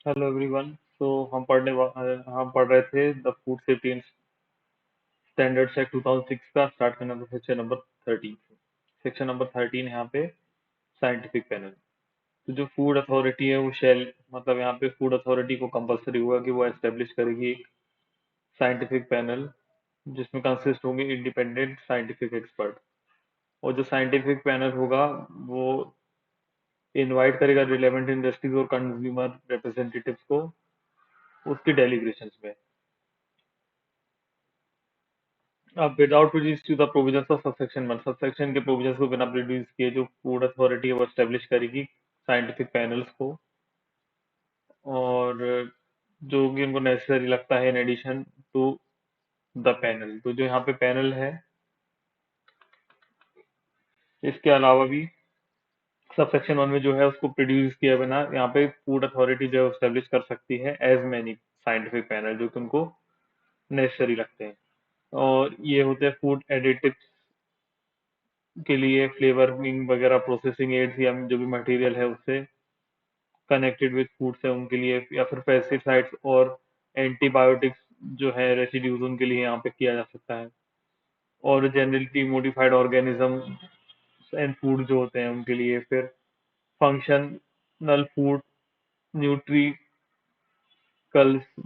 Hello everyone. तो हम पढ़ रहे थे the food safety and standards act 2006 का। स्टार्ट करना था सेक्शन नंबर 13 से। सेक्शन नंबर 13 यहाँ पे साइंटिफिक पैनल। तो जो फूड अथॉरिटी है वो शेल मतलब यहाँ पे फूड अथॉरिटी को कंपलसरी हुआ कि वो एस्टेब्लिश करेगी एक साइंटिफिक पैनल जिसमें कंसिस्ट होंगे इंडिपेंडेंट साइंटिफिक एक्सपर्ट। और जो साइंटिफिक पैनल होगा वो इनवाइट करेगा रिलेवेंट इंडस्ट्रीज और कंज्यूमर रिप्रेजेंटेटिव्स को उसकी डेलीब्रेशन में। अब without prejudice to the provisions of subsection 1, subsection के प्रोविजंस को बिना प्रेजुडिस किए जो फूड अथॉरिटी है वो एस्टेब्लिश करेगी साइंटिफिक पैनल्स को। और जो भी उनको नेसेसरी लगता है in addition to the panel, तो जो यहाँ पे पैनल है इसके अलावा भी सबसेक्शन 1 में जो है उसको प्रोड्यूस किया बिना यहाँ पे फूड अथॉरिटी जो है एस्टेब्लिश कर सकती है एज मैनी साइंटिफिक पैनल जो कि उनको नेसेसरी लगते हैं। और ये होते हैं फूड एडिटिव्स के लिए फ्लेवरिंग वगैरह प्रोसेसिंग एड्स या जो भी मटेरियल है उससे कनेक्टेड विद फूड्स है उनके लिए, या फिर पेस्टिसाइड्स और एंटीबायोटिक्स जो है रेसिड्यूज उनके लिए यहाँ पे किया जा सकता है। और genetically modified organism and food जो होते हैं उनके लिए फिर फंक्शनल फूड, न्यूट्रिकल्स,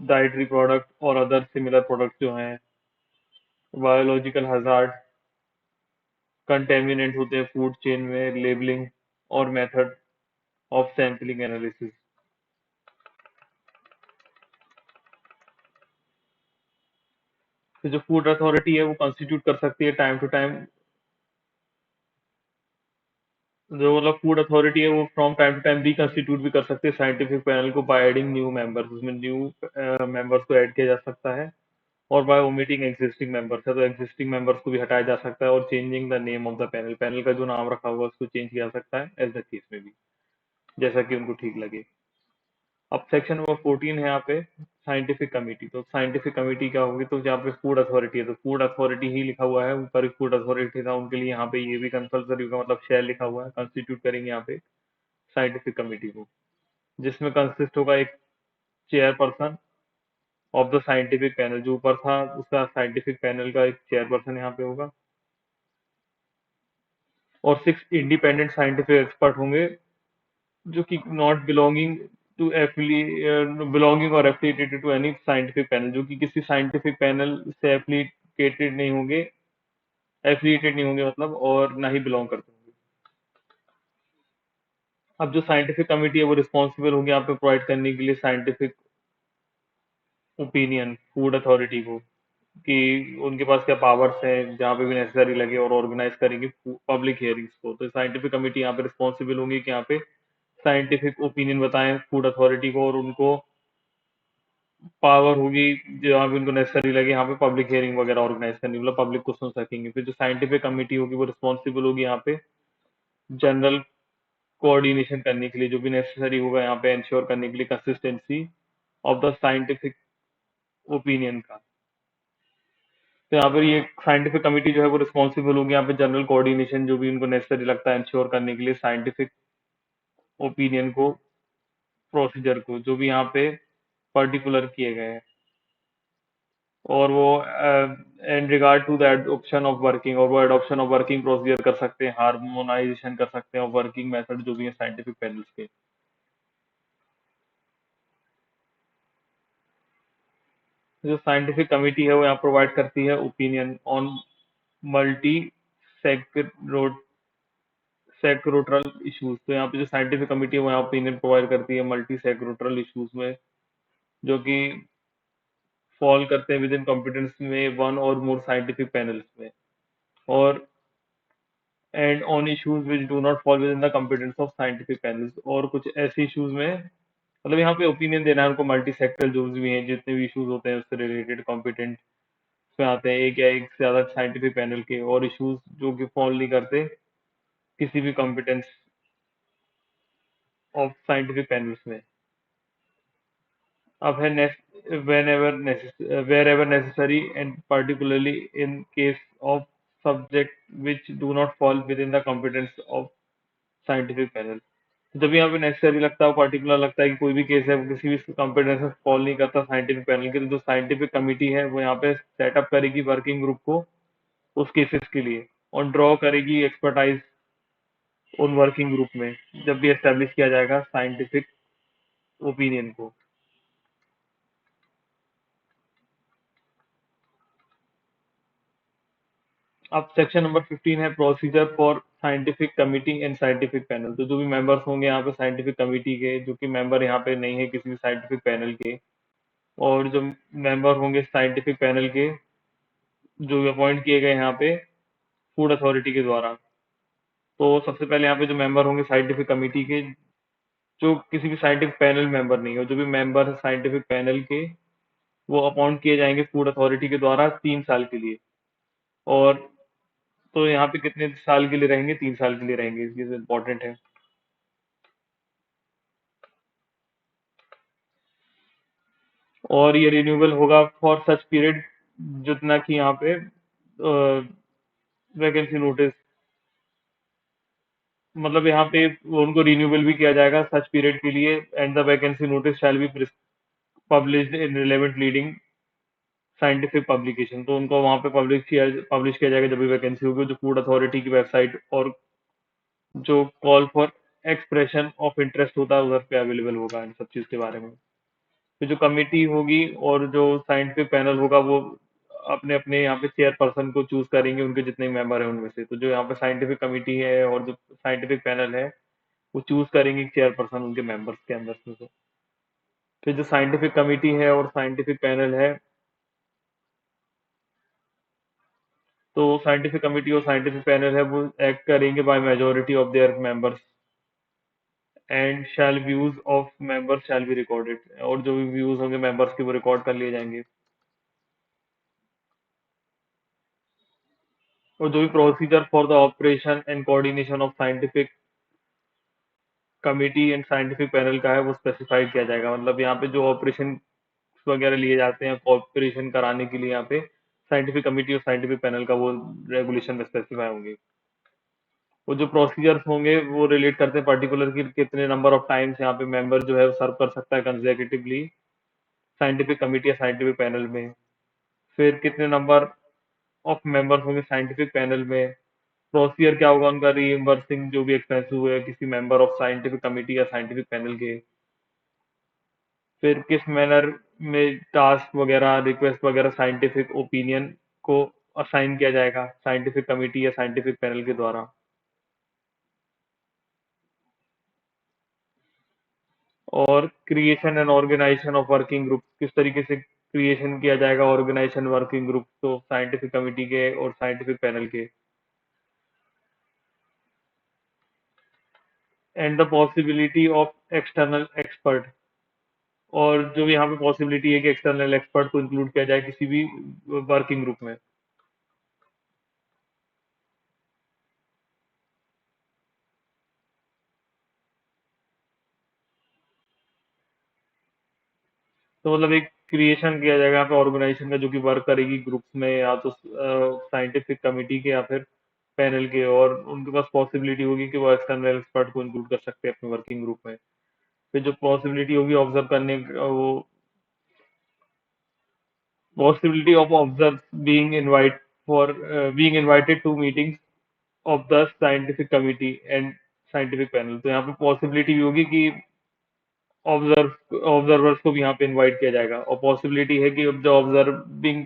डाइटरी प्रोडक्ट और अदर सिमिलर प्रोडक्ट जो हैं, बायोलॉजिकल हजार्ड कंटेमिनेंट होते हैं फूड चेन में, लेबलिंग और मेथड ऑफ सैंपलिंग एनालिसिस। तो जो फूड अथॉरिटी है वो कंस्टिट्यूट कर सकती है टाइम टू टाइम, जो मतलब फूड अथॉरिटी है वो फ्रॉम टाइम टू टाइम रिकंस्टिट्यूट भी कर सकती है साइंटिफिक पैनल को बाय एडिंग न्यू मेंबर्स, उसमें न्यू मेंबर्स को ऐड किया जा सकता है। और बाय ओमिटिंग एग्जिस्टिंग मेंबर्स है तो एग्जिस्टिंग मेंबर्स को भी हटाया जा सकता है। और changing the name of the panel, panel का जो नाम रखा हुआ है उसको चेंज किया जा सकता है एज द केस में भी, जैसा कि उनको ठीक लगे। अब सेक्शन नंबर 14 है यहाँ पे साइंटिफिक कमेटी। तो साइंटिफिक कमेटी क्या होगी, तो यहाँ पे फूड अथॉरिटी है तो फूड अथॉरिटी ही लिखा हुआ है, ऊपर फूड अथॉरिटी था उनके लिए यहाँ पे ये भी कंपल्सरी होगा, मतलब शेयर लिखा हुआ है, कंस्टिट्यूट करेंगे यहाँ पे साइंटिफिक कमेटी को, जिसमें कंसिस्ट होगा एक chairperson of the scientific panel, जो ऊपर था उसका साइंटिफिक पैनल का एक चेयरपर्सन यहाँ पे होगा। और 6 इंडिपेंडेंट साइंटिफिक एक्सपर्ट होंगे जो कि नॉट बिलोंगिंग टू बिलोंगिंग और affiliated to any scientific panel, जो कि किसी साइंटिफिक पैनल से एफिलिएटेड नहीं होंगे, एफिलिएटेड नहीं होंगे मतलब, और ना ही बिलोंग करते होंगे। अब जो साइंटिफिक कमिटी है वो रिस्पॉन्सिबल होगी यहाँ पे प्रोवाइड करने के लिए साइंटिफिक ओपिनियन फूड अथॉरिटी को, कि उनके पास क्या पावर्स हैं जहाँ पे भी नेसेसरी लगे, और ऑर्गेनाइज करेंगे पब्लिक हियरिंग्स को। तो साइंटिफिक कमेटी यहाँ पे रिस्पॉन्सिबल होंगी कि यहाँ पे साइंटिफिक ओपिनियन बताएं फूड अथॉरिटी को, और उनको पावर होगी जहाँ पे उनको नेसेसरी लगे यहाँ पे पब्लिक हियरिंग वगैरह ऑर्गेनाइज करनी, मतलब पब्लिक को सुन सकेंगे। फिर जो साइंटिफिक कमेटी होगी वो रिस्पॉन्सिबल होगी यहाँ पे जनरल कोऑर्डिनेशन करने के लिए, जो भी नेसेसरी होगा यहाँ पे इंश्योर करने के लिए consistency of the scientific opinion का। तो यहाँ पर ये साइंटिफिक कमेटी जो है वो रिस्पॉन्सिबल होगी यहाँ पे जनरल कोऑर्डिनेशन, जो भी उनको नेसेसरी लगता है इंश्योर करने के लिए साइंटिफिक ओपिनियन को, प्रोसीजर को, जो भी यहाँ पे पर्टिकुलर किए गए हैं। और वो in regard to the adoption of working, और वो एडॉप्शन ऑफ वर्किंग प्रोसीजर कर सकते हैं, हार्मोनाइजेशन कर सकते हैं, और वर्किंग मेथड जो भी है साइंटिफिक पैनल्स के। जो साइंटिफिक कमिटी है वो यहाँ प्रोवाइड करती है ओपिनियन ऑन मल्टी सेक्रोटल इश्यूज। तो यहाँ पे जो साइंटिफिक कमिटी है वो यहाँ ओपिनियन प्रोवाइड करती है मल्टी सेक्रोटल इश्यूज में, जो कि फॉल करते हैं विद इन कॉम्पिटेंस में वन और मोर साइंटिफिक पैनल्स में, और and on issues which do not fall with in the competence of scientific panels. और कुछ ऐसे इश्यूज में मतलब यहाँ पे ओपिनियन देना है उनको मल्टी सेक्टरल जो भी हैं, जितने भी इश्यूज होते हैं उससे रिलेटेड कॉम्पिटेंट में आते हैं, एक या एक से ज्यादा साइंटिफिक पैनल के, और इश्यूज जो कि फॉल नहीं करते किसी भी कॉम्पिटेंस ऑफ साइंटिफिक पैनल्स में। अब है wherever necessary and particularly in case of subject which do not fall within the competence of scientific panel। जब यहाँ पे नेसेसरी लगता है, पर्टिकुलर लगता है कि कोई भी केस है वो किसी भी कॉम्पिटेंस से फॉल नहीं करता साइंटिफिक पैनल के, तो जो साइंटिफिक कमिटी है वो यहाँ पे सेटअप करेगी वर्किंग ग्रुप को उस केसेस के लिए, और ड्रॉ करेगी एक्सपर्टाइज उन वर्किंग ग्रुप में जब भी एस्टेब्लिश किया जाएगा साइंटिफिक ओपिनियन को। अब सेक्शन नंबर 15 है procedure for scientific committee and scientific panel. तो जो भी मेंबर्स होंगे यहाँ पे साइंटिफिक कमिटी के, जो कि मेंबर यहाँ पे नहीं है किसी भी साइंटिफिक पैनल के, और जो मेंबर होंगे साइंटिफिक पैनल के जो अपॉइंट किए गए यहाँ पे फूड अथॉरिटी के द्वारा। तो सबसे पहले यहाँ पे जो मेंबर होंगे साइंटिफिक कमिटी के, जो किसी भी साइंटिफिक पैनल मेंबर नहीं हो, जो भी मेंबर है साइंटिफिक पैनल के, वो अपॉइंट किए जाएंगे फूड अथॉरिटी के द्वारा 3 साल के लिए। और तो यहाँ पे कितने साल के लिए रहेंगे? 3 साल के लिए रहेंगे, ये इंपॉर्टेंट है। और ये रिन्यूएबल होगा फॉर सच पीरियड जितना कि यहाँ पे वैकेंसी नोटिस, मतलब यहाँ पे उनको रिन्यूएबल भी किया जाएगा सच पीरियड के लिए, and the vacancy notice shall be published in relevant leading scientific publication. तो उनको वहाँ पे पब्लिश किया जाएगा जब भी वैकेंसी होगी, जो फूड अथॉरिटी की वेबसाइट और जो call for expression of interest होता है उधर पे अवेलेबल होगा इन सब चीज के बारे में। तो जो कमिटी होगी और जो साइंटिफिक पैनल होगा वो अपने अपने यहाँ पे चेयरपर्सन को चूज करेंगे, उनके जितने मेंबर हैं उनमें से। तो जो यहाँ पे साइंटिफिक कमिटी है और जो साइंटिफिक पैनल है वो चूज करेंगे चेयरपर्सन उनके मेंबर्स के अंदर से। फिर जो साइंटिफिक कमिटी है और साइंटिफिक पैनल है, तो साइंटिफिक कमिटी और साइंटिफिक पैनल है वो एक्ट करेंगे by majority of their members and shall views of members shall be recorded. और जो भी व्यूज होंगे मेंबर्स के वो रिकॉर्ड कर लिए जाएंगे। और जो भी procedure for the operation and coordination of scientific committee and scientific panel का है वो स्पेसिफाइड किया जाएगा। मतलब यहाँ पे जो ऑपरेशन वगैरह लिए जाते हैं कॉपरेशन कराने के लिए, यहाँ पे साइंटिफिक कमिटी और साइंटिफिक पैनल का वो रेगुलेशन में स्पेसिफाई होंगे। वो जो प्रोसीजर्स होंगे वो रिलेट करते हैं पर्टिकुलर की कितने नंबर ऑफ टाइम्स यहाँ पे मेंबर जो है सर्व कर सकता है कंसेक्यूटिवली साइंटिफिक कमिटी या साइंटिफिक पैनल में। फिर कितने नंबर ऑफ मेंबर्स होंगे साइंटिफिक पैनल में, प्रोसीजर क्या होगा उनका रीइंबर्सिंग जो भी एक्सपेंस हुए किसी मेंबर ऑफ साइंटिफिक कमिटी या साइंटिफिक पैनल के। फिर किस मैनर में टास्क वगैरह रिक्वेस्ट वगैरह साइंटिफिक ओपिनियन को असाइन किया जाएगा साइंटिफिक कमिटी या साइंटिफिक पैनल के द्वारा। और creation and organisation of working group, किस तरीके से क्रिएशन किया जाएगा ऑर्गेनाइजेशन वर्किंग ग्रुप तो साइंटिफिक कमिटी के और साइंटिफिक पैनल के। And the possibility of external expert, और जो भी यहाँ पे पॉसिबिलिटी है कि एक्सटर्नल एक्सपर्ट को इंक्लूड किया जाए किसी भी वर्किंग ग्रुप में। तो मतलब एक क्रिएशन किया जाएगा यहाँ पे ऑर्गेनाइजेशन का जो कि वर्क करेगी ग्रुप्स में, या तो साइंटिफिक कमिटी के या फिर पैनल के, और उनके पास पॉसिबिलिटी होगी कि वो एक्सटर्नल एक्सपर्ट को इंक्लूड कर सकते हैं अपने वर्किंग ग्रुप में। फिर जो पॉसिबिलिटी होगी ऑब्जर्व करने वो possibility of observe being invite for being invited to meetings of the scientific committee and scientific panel। तो यहाँ पे पॉसिबिलिटी भी होगी कि ऑब्जर्वर्स को भी यहाँ पे इनवाइट किया जाएगा, और पॉसिबिलिटी है कि अब जो observing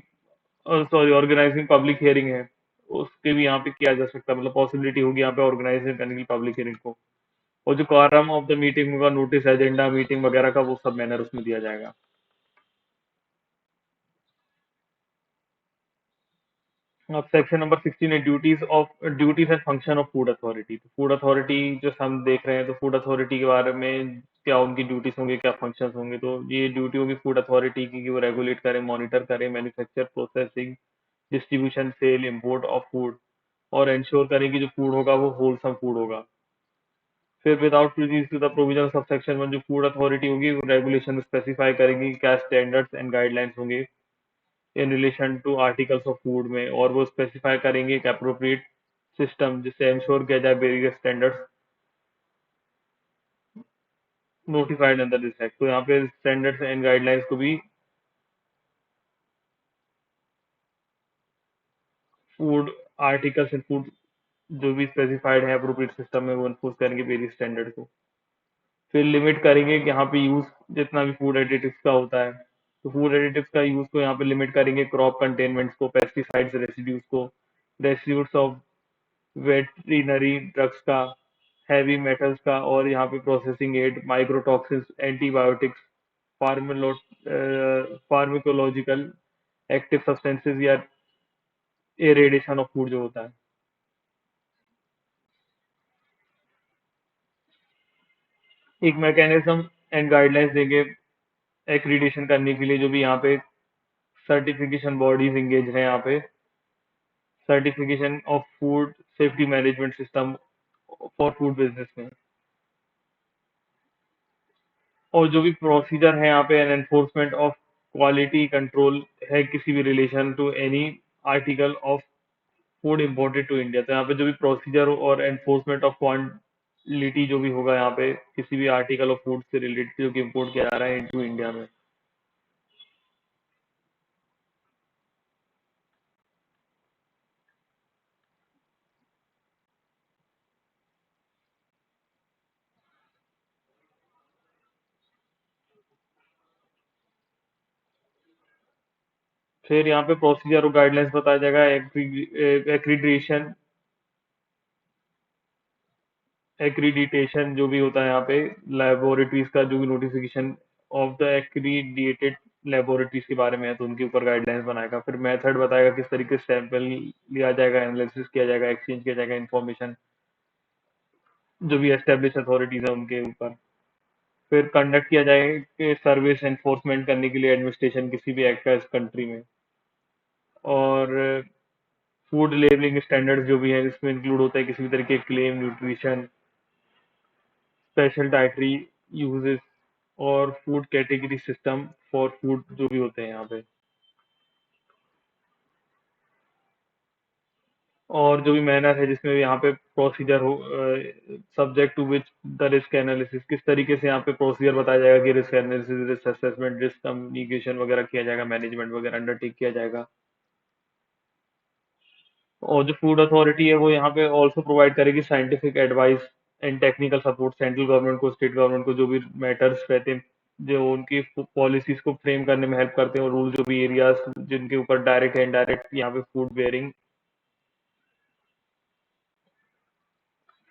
sorry organising public hearing है उसके भी यहाँ पे किया जा सकता है। मतलब पॉसिबिलिटी होगी यहाँ पे ऑर्गेनाइज करने की पब्लिक हियरिंग को। और जो क्वारम ऑफ द मीटिंग होगा, नोटिस एजेंडा मीटिंग वगैरह का, वो सब मैनर उसमें दिया जाएगा। अब सेक्शन नंबर 16 है duties and function of food authority. तो फूड अथॉरिटी जो हम देख रहे हैं, तो फूड अथॉरिटी के बारे में क्या उनकी ड्यूटीज होंगे, क्या फंक्शंस होंगे। तो ये ड्यूटी होगी फूड अथॉरिटी की कि वो रेगुलेट करे, मॉनिटर करे manufacture processing distribution sale import of food, और इंश्योर करे कि जो फूड होगा वो होलसम फूड होगा। फिर without prejudice to the provision of section 1, जो फूड अथॉरिटी होगी वो रेगुलेशन स्पेसिफाई करेगी कि क्या स्टैंडर्ड्स एंड गाइडलाइंस होंगे in relation to articles of food में, और वो स्पेसिफाई करेंगे एक अप्रोप्रिएट सिस्टम जिससे इंश्योर किया जाए various standards notified under this act. तो यहाँ पे स्टैंडर्ड्स एंड गाइडलाइंस को भी फूड आर्टिकल्स एंड फूड जो भी स्पेसिफाइड है अप्रोप्रिएट सिस्टम में वो इन्फोर्स करेंगे वेरियस स्टैंडर्ड को। फिर लिमिट करेंगे कि यहाँ पे यूज जितना भी फूड एडिटिव्स का होता है, तो फूड एडिटिव्स का यूज को यहाँ पे लिमिट करेंगे, क्रॉप कंटेनमेंट्स को, पेस्टिसाइड्स रेसिड्यूज को, रेसिड्यूज ऑफ वेटरिनरी ड्रग्स का, हैवी मेटल्स का, और यहाँ पे processing aid, mycotoxins, antibiotics, pharmacological active substances या एरेडिएशन ऑफ फूड जो होता है। एक मैकेनिज्म एंड गाइडलाइंस देंगे एक्रीडिटेशन करने के लिए, जो भी यहाँ पे सर्टिफिकेशन बॉडीज इंगेज हैं यहाँ पे, certification of food safety management system for food business में। और जो भी प्रोसीजर है यहाँ पे, an enforcement of quality control है किसी भी relation to any article of food imported to India. तो यहाँ पे जो भी प्रोसीजर और एनफोर्समेंट ऑफ क्वालिटी जो भी होगा यहाँ पे किसी भी आर्टिकल ऑफ फूड से रिलेटेड जो कि इम्पोर्ट किया जा रहा है इनटू इंडिया में। फिर यहाँ पे प्रोसीजर और गाइडलाइंस बताया जाएगा, एक्रीडिटेशन एक्रीडिटेशन जो भी होता है यहाँ पे, लेबोरेटरीज का जो भी notification of the accredited laboratories के बारे में है तो उनके ऊपर गाइडलाइंस बनाएगा। फिर मेथड बताएगा किस तरीके से सैंपल लिया जाएगा, एनालिसिस किया जाएगा, एक्सचेंज किया जाएगा इंफॉर्मेशन जो भी एस्टेब्लिश अथॉरिटीज है उनके ऊपर। फिर कंडक्ट किया जाएगा सर्विस एनफोर्समेंट करने के लिए एडमिनिस्ट्रेशन किसी भी एक्ट का इस कंट्री में। और फूड लेबलिंग स्टैंडर्ड्स जो भी है इसमें इंक्लूड होता है किसी भी तरीके claim, nutrition, special dietary uses और food category system for food जो भी होते हैं यहाँ पे। और जो भी मैनर है जिसमें यहाँ पे प्रोसीजर हो, subject to which the risk analysis, किस तरीके से यहाँ पे प्रोसीजर बताया जाएगा कि risk analysis, risk assessment, risk communication वगैरह किया जाएगा, मैनेजमेंट वगैरह अंडरटेक किया जाएगा। और जो फूड अथॉरिटी है वो यहाँ पे ऑल्सो प्रोवाइड करेगी scientific advice and technical support central government को, स्टेट गवर्नमेंट को, जो भी मैटर्स रहते हैं जो उनकी पॉलिसीज को फ्रेम करने में हेल्प करते हैं, और रूल जो भी एरियाज जिनके ऊपर डायरेक्ट एंड इनडायरेक्ट यहाँ पे फूड बेयरिंग,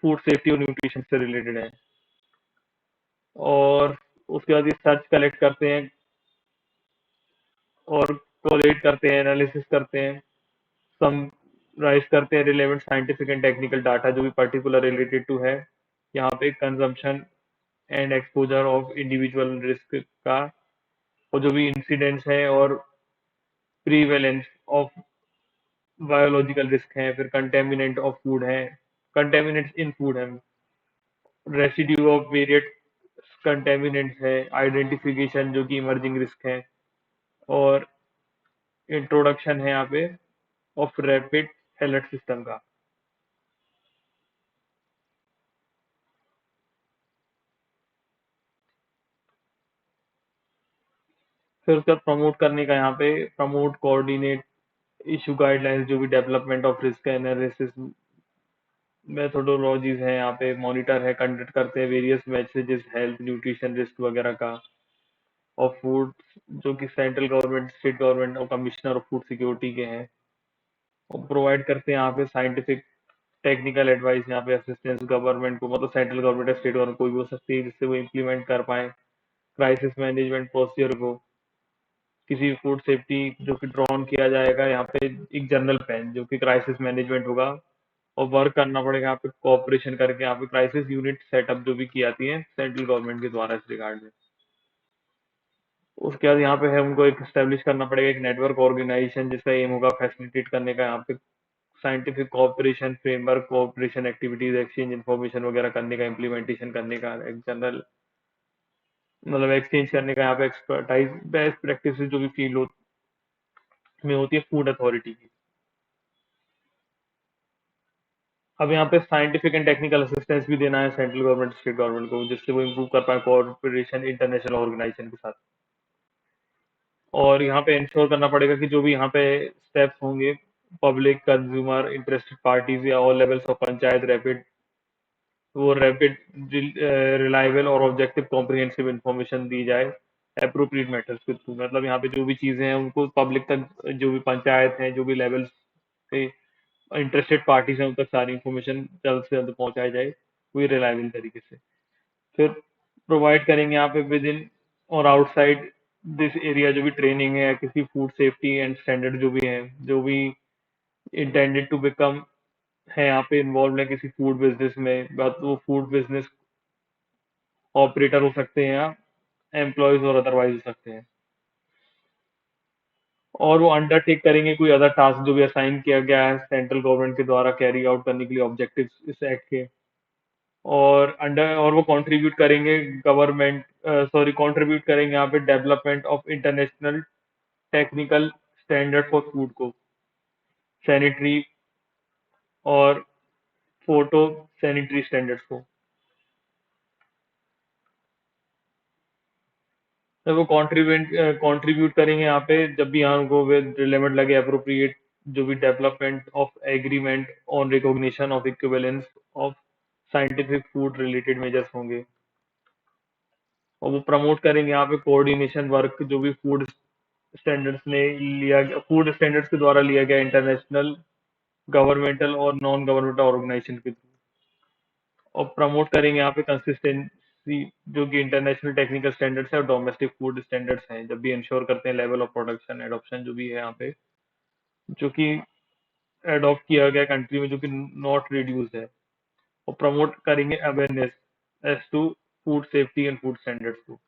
फूड सेफ्टी और न्यूट्रिशन से रिलेटेड है। और उसके बाद ये सर्च कलेक्ट करते हैं और कोलेट करते हैं, एनालिसिस करते हैं, समराइज करते हैं relevant scientific and technical data जो भी पर्टिकुलर रिलेटेड टू है यहाँ पे consumption and exposure of individual risk का, और जो भी इंसिडेंट्स है और प्रीवेलेंस ऑफ बायोलॉजिकल रिस्क है, फिर कंटेमिनेंट ऑफ फूड है, कंटेमिनेंट्स इन फूड है, रेसिड्यू ऑफ वेरियट कंटेमिनेंट्स है, आइडेंटिफिकेशन जो कि इमर्जिंग रिस्क है, और इंट्रोडक्शन है यहाँ पे ऑफ रैपिड अलर्ट सिस्टम का। फिर उसके बाद प्रमोट करने का यहाँ पे, प्रमोट कोऑर्डिनेट इशू गाइडलाइंस जो भी development of risk analysis methodologies हैं यहाँ पे, मॉनिटर है, कंडक्ट करते हैं various messages health nutrition risk वगैरह का और फूड जो कि सेंट्रल गवर्नमेंट, स्टेट गवर्नमेंट और कमिश्नर ऑफ फूड सिक्योरिटी के हैं, और प्रोवाइड करते हैं यहाँ पे साइंटिफिक टेक्निकल एडवाइस यहाँ पे असिस्टेंस गवर्नमेंट को, मतलब सेंट्रल गवर्नमेंट या स्टेट गवर्नमेंट कोई भी हो सकती है जिससे वो इम्प्लीमेंट कर पाए क्राइसिस मैनेजमेंट प्रोसीजर को। किसी भी फूड सेफ्टी जो कि ड्रॉन किया जाएगा यहाँ पे एक जनरल प्लान जो कि क्राइसिस मैनेजमेंट होगा, और वर्क करना पड़ेगा यहाँ पे कोऑपरेशन करके, यहाँ पे क्राइसिस यूनिट सेटअप जो भी की आती है सेंट्रल गवर्नमेंट के द्वारा इस रिगार्ड में। उसके बाद यहाँ पे है उनको एक स्टेब्लिश करना पड़ेगा एक नेटवर्क ऑर्गेनाइजेशन जिसका एम होगा फैसिलिटेट करने का यहाँ पे scientific cooperation framework, cooperation activities, exchange information वगैरह करने का, इम्प्लीमेंटेशन करने का, एक जनरल मतलब एक्सचेंज करने का यहाँ पे एक्सपर्टाइज, बेस्ट प्रैक्टिस जो भी फील्ड में होती है फूड अथॉरिटी की। अब यहाँ पे साइंटिफिक एंड टेक्निकल असिस्टेंस भी देना है सेंट्रल गवर्नमेंट स्टेट गवर्नमेंट को, जिससे वो इम्प्रूव कर पाए कोऑपरेशन इंटरनेशनल ऑर्गेनाइजेशन के साथ। और यहाँ पे इंश्योर करना पड़ेगा कि जो भी यहाँ पे स्टेप्स होंगे, पब्लिक, कंज्यूमर, इंटरेस्टेड पार्टीज या all levels of panchayat, rapid, reliable और ऑब्जेक्टिव कॉम्प्रिहेंसिव इंफॉर्मेशन दी जाए अप्रोप्रिएट मैटर्स के थ्रू। मतलब यहाँ पे जो भी चीजें हैं उनको पब्लिक तक, जो भी पंचायत है, जो भी लेवल्स पे इंटरेस्टेड पार्टीज हैं, उन तक सारी इंफॉर्मेशन जल्द से जल्द पहुंचाई जाए कोई रिलायबल तरीके से। फिर प्रोवाइड करेंगे यहाँ पे विद इन और आउटसाइड दिस एरिया जो भी ट्रेनिंग है, किसी फूड सेफ्टी एंड स्टैंडर्ड जो भी है, जो भी इंटेंडेड टू बिकम है यहाँ पे इन्वॉल्व है किसी फूड बिजनेस में, बात वो फूड बिजनेस ऑपरेटर हो सकते हैं या एम्प्लॉयज और अदरवाइज हो सकते हैं। और वो अंडरटेक करेंगे कोई अदर टास्क जो भी असाइन किया गया है सेंट्रल गवर्नमेंट के द्वारा कैरी आउट करने के लिए ऑब्जेक्टिव्स इस एक्ट के। और वो कंट्रीब्यूट करेंगे गवर्नमेंट, सॉरी, कंट्रीब्यूट करेंगे यहाँ पे development of international technical standard for food को, सैनिटरी और फोटो सैनिटरी स्टैंडर्ड्स को। तो वो कंट्रीब्यूट करेंगे यहाँ पे जब भी यहाँ उनको रिलेवेंट लगे अप्रोप्रिएट, जो भी development of agreement on recognition of equivalence of scientific food related measures होंगे। और वो प्रमोट करेंगे यहाँ पे कोऑर्डिनेशन वर्क जो भी फूड स्टैंडर्ड्स के द्वारा लिया गया इंटरनेशनल गवर्नमेंटल और नॉन गवर्नमेंटल ऑर्गेनाइजेशन के थ्रू। और प्रमोट करेंगे यहाँ पे कंसिस्टेंसी जो कि इंटरनेशनल टेक्निकल स्टैंडर्ड्स है और डोमेस्टिक फूड स्टैंडर्ड्स हैं, जब भी इंश्योर करते हैं लेवल ऑफ प्रोडक्शन एडॉप्शन जो भी है यहाँ पे, जो कि एडॉप्ट किया गया कंट्री में, जो कि नॉट रिड्यूस है। और प्रमोट करेंगे awareness as to food safety and food standards को।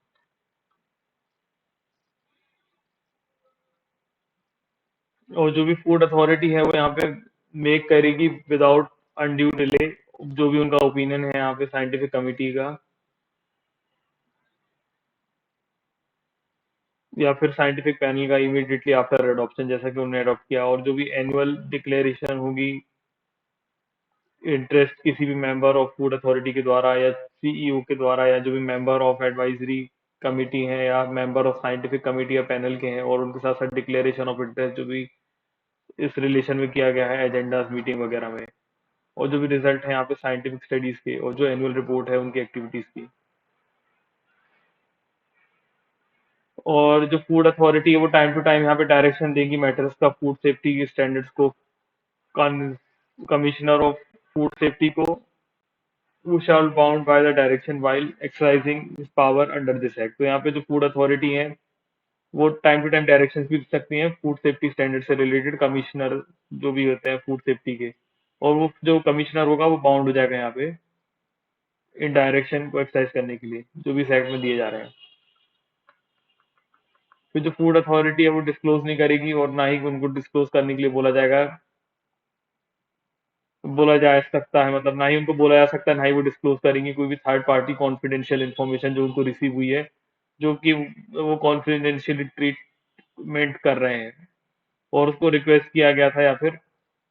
और जो भी फूड अथॉरिटी है वो यहाँ पे मेक करेगी विदाउट अनड्यू डिले, जो भी उनका ओपिनियन है यहाँ पे साइंटिफिक कमिटी का या फिर साइंटिफिक पैनल का इमीडिएटली आफ्टर एडॉप्शन, जैसा कि उन्होंने अडॉप्ट किया। और जो भी एनुअल डिक्लेरेशन होगी इंटरेस्ट किसी भी मेंबर ऑफ फूड अथॉरिटी के द्वारा या सीईओ के द्वारा या जो भी मेंबर ऑफ एडवाइजरी कमिटी है या मेंबर ऑफ साइंटिफिक कमिटी या पैनल के हैं, और उनके साथ साथ डिक्लेरेशन ऑफ इंटरेस्ट जो भी इस रिलेशन में किया गया है एजेंडाज मीटिंग वगैरह में। और जो भी रिजल्ट है यहाँ पे साइंटिफिक स्टडीज के और जो एनुअल रिपोर्ट है उनकी एक्टिविटीज की। और जो फूड अथॉरिटी है वो टाइम टू टाइम यहाँ पे डायरेक्शन देगी मैटर्स का फूड सेफ्टी के स्टैंडर्ड्स को कमिश्नर ऑफ फूड सेफ्टी को, who shall bound by the direction while exercising his power under this act। तो यहाँ पे जो फूड अथॉरिटी है वो टाइम टू टाइम डायरेक्शन भी दे सकती हैं फूड सेफ्टी स्टैंडर्ड से रिलेटेड, कमिश्नर जो भी होते हैं फूड सेफ्टी के। और वो जो कमिश्नर होगा वो बाउंड हो जाएगा यहाँ पे इन डायरेक्शन को एक्सरसाइज करने के लिए जो भी इस एक्ट में दिए जा रहे हैं। फिर जो फूड अथॉरिटी है वो डिस्क्लोज नहीं करेगी और ना ही उनको डिस्क्लोज करने के लिए बोला जा सकता है, मतलब ना ही उनको बोला जा सकता है, ना ही वो डिस्क्लोज करेंगे कोई भी थर्ड पार्टी कॉन्फिडेंशियल इन्फॉर्मेशन जो उनको रिसीव हुई है, जो कि वो कॉन्फिडेंशियली ट्रीटमेंट कर रहे हैं और उसको रिक्वेस्ट किया गया था या फिर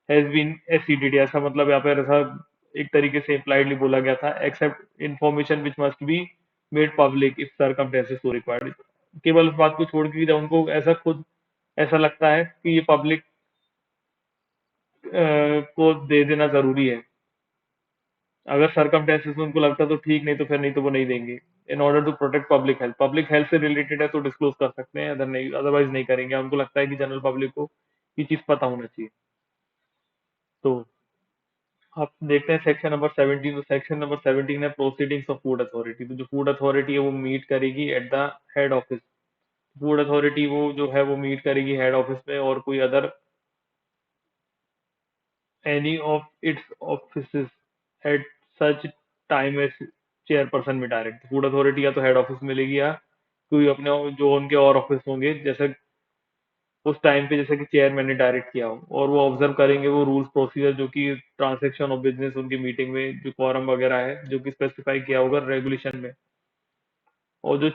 हैज बीन एसीडेड, ऐसा मतलब यहाँ पर ऐसा एक तरीके से इम्प्लाइडली बोला गया था, except information which must be made public if circumstances so required. केवल उस बात को छोड़ के जब उनको ऐसा लगता है कि ये पब्लिक को दे देना जरूरी है, अगर सरकमस्टेंसेस में उनको लगता है तो ठीक, नहीं तो फिर नहीं तो वो नहीं देंगे। In order to protect public health से रिलेटेड है तो डिस्क्लोज कर सकते हैं, अदर नहीं, अदरवाइज नहीं करेंगे। उनको लगता है कि जनरल पब्लिक को ये चीज पता होना चाहिए। तो आप देखते हैं सेक्शन नंबर 17। तो सेक्शन नंबर 17 है प्रोसीडिंग्स ऑफ फूड अथॉरिटी। तो जो फूड अथॉरिटी है वो मीट करेगी at the head office. Food authority वो जो है वो मीट करेगी हेड ऑफिस में, और कोई other any of its office at such time as chairperson में डायरेक्ट। फूड अथॉरिटी या तो हेड ऑफिस मिलेगी या कोई अपने जो उनके और ऑफिस होंगे, जैसे उस टाइम पे जैसे कि चेयरमैन ने डायरेक्ट किया हो, और वो ऑब्जर्व करेंगे वो रूल्स प्रोसीजर जो कि ट्रांसैक्शन ऑफ बिजनेस उनकी मीटिंग में जो फॉरम वगैरह है जो कि स्पेसिफाई किया होगा रेगुलेशन में। और जो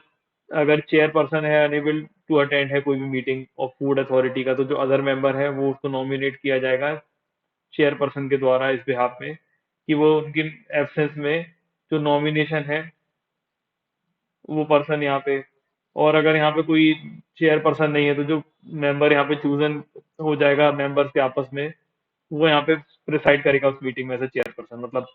अगर चेयरपर्सन है अनेबल टू अटेंड है कोई भी मीटिंग ऑफ फूड अथॉरिटी का, तो जो अदर मेंबर है वो उसको नॉमिनेट किया जाएगा चेयरपर्सन के द्वारा इस बिहाफ में, कि वो उनकी एब्सेंस में जो नॉमिनेशन है वो पर्सन यहाँ पे, और अगर यहाँ पे कोई चेयर पर्सन नहीं है तो जो मेंबर यहाँ पे चूजन हो जाएगा मेंबर्स के आपस में, वो यहाँ पे प्रिसाइड करेगा उस मीटिंग में एज चेयर पर्सन। मतलब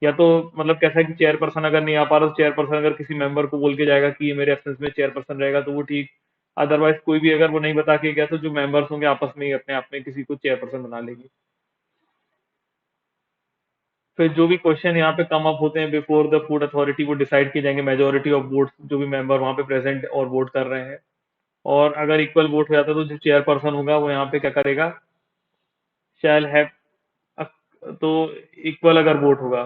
या तो मतलब कैसा है कि चेयर पर्सन अगर नहीं आ पा रहा तो चेयर पर्सन अगर किसी मेंबर को बोल के जाएगा कि ये मेरे एब्सेंस में चेयर पर्सन रहेगा तो वो ठीक। अदरवाइज कोई भी अगर वो नहीं बता के गया तो जो मेंबर्स होंगे आपस में ही अपने आप में किसी को चेयर पर्सन बना लेंगे। फिर जो भी क्वेश्चन यहाँ पे कम अप होते हैं बिफोर द फूड अथॉरिटी वो डिसाइड किए जाएंगे मेजोरिटी ऑफ वोट्स जो भी मेंबर वहाँ पे प्रेजेंट और वोट कर रहे हैं। और अगर इक्वल वोट हो जाता है तो जो चेयर पर्सन होगा वो यहाँ पे क्या करेगा, शैल हैव, तो इक्वल अगर वोट होगा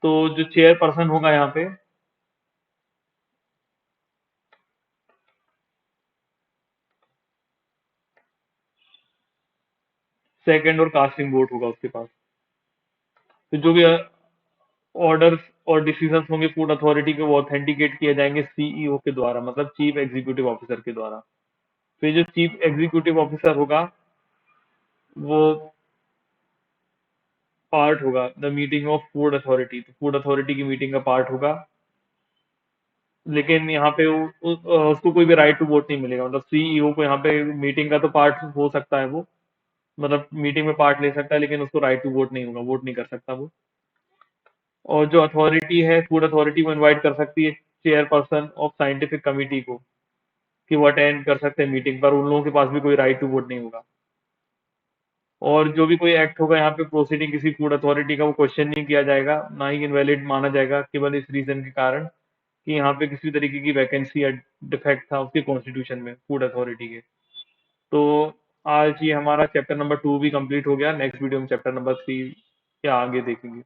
तो जो चेयर पर्सन होगा यहाँ पे सेकंड और कास्टिंग वोट होगा उसके पास। तो जो भी ऑर्डर्स और डिसीजंस होंगे फूड अथॉरिटी के वो ऑथेंटिकेट किए जाएंगे सीईओ के द्वारा, मतलब चीफ एग्जीक्यूटिव ऑफिसर के द्वारा। फिर जो चीफ एग्जीक्यूटिव ऑफिसर होगा वो पार्ट होगा the meeting of food authority, तो फूड अथॉरिटी की मीटिंग का पार्ट होगा। लेकिन यहाँ पे उसको कोई भी राइट टू वोट नहीं मिलेगा, मतलब सीईओ को यहाँ पे मीटिंग का तो पार्ट हो सकता है वो, मतलब मीटिंग में पार्ट ले सकता है लेकिन उसको राइट टू वोट नहीं होगा, वोट नहीं कर सकता वो। और जो अथॉरिटी है फूड अथॉरिटी को इनवाइट कर सकती है चेयरपर्सन ऑफ साइंटिफिक कमिटी को कि वो अटेंड कर सकते हैं मीटिंग पर, उन लोगों के पास भी कोई राइट टू वोट नहीं होगा। और जो भी कोई एक्ट होगा यहाँ पे प्रोसीडिंग किसी फूड अथॉरिटी का वो क्वेश्चन नहीं किया जाएगा, ना ही इनवैलिड माना जाएगा, केवल इस रीजन के कारण कि यहाँ पे किसी तरीके की वैकेंसी या डिफेक्ट था उसके कॉन्स्टिट्यूशन में फूड अथॉरिटी के। तो आज ये हमारा चैप्टर नंबर 2 भी कंप्लीट हो गया, नेक्स्ट वीडियो में चैप्टर नंबर 3 या आगे देखेंगे।